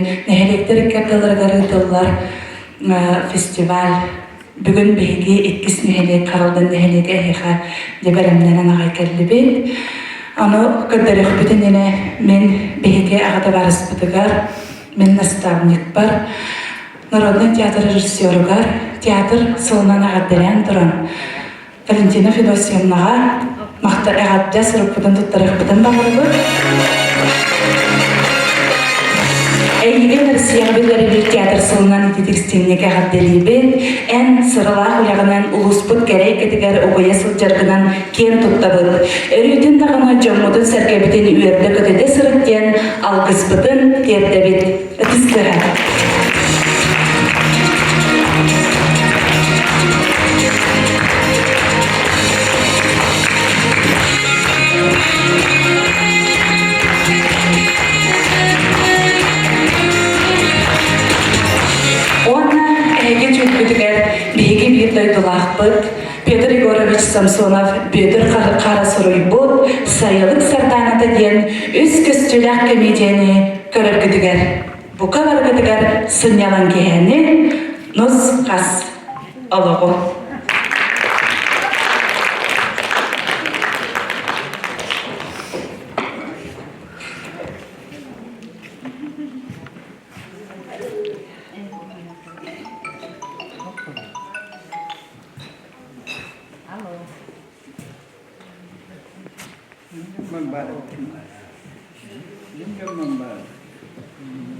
Nehelekler katalargarıdılar festival. Bugün begi ikkis nehelek karaldan nehelek eheha debelemden anagay kellibin. Onu kadarık bütün yine men begi ağada varıspıdıgar. Men nastavnik var. Народный театр режиссеругар, театр сылынан ағаддерен тұран. Валентина Федосьевнаға мақтар ағадда сұрықпыдан тұттарықпыдан бағырғы. Әйген Россияға білдері театр сылынан ететекстеннеге ағадделейбен, ән сырылақ ұлағынан ұлыспыт кәрей кетігер оғыя сылжарғынан кен тұттабыд. Өрүйден дағына жомудын сәргебетін үйерді көтеде сырыттен алғыспытын тердебет. Үтіскіра. Петр Егорович Самсонов, Петр Қарасыройбот, сайылық сартанаты ден үз көстілік комедияны көріргідігер. Бұқа барғыдігер сынялан кейәні нұз қас алығы.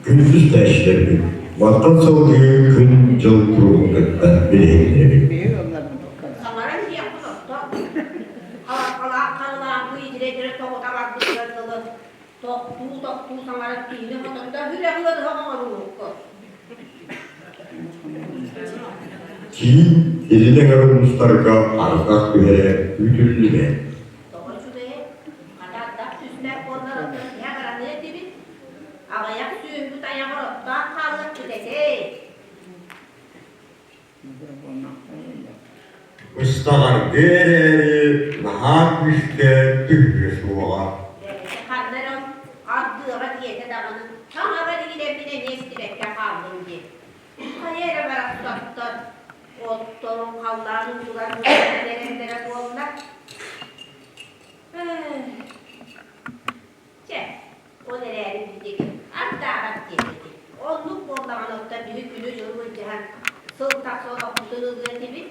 Gündüz təşkili, vatan soğuğu gün yıl kurulukta bilekleri. Samaran diye yapıldı. Kala bu idire toğuta baktığı Toktu samaran dini hatta hürriyatları havalı oldu. Ki elinde karınmışlarga argak göre ütüllüme. Ağayak suyun bu dayağı daha kalıp gidecek. Istağar gereri, nahat müşke tührü suğa. Kadınlarım addığı diyete dağının tam haberi gidebine nestilekte kaldım ki. Hayere barak tutar. Ottorun kallarının sularını verenlere doğru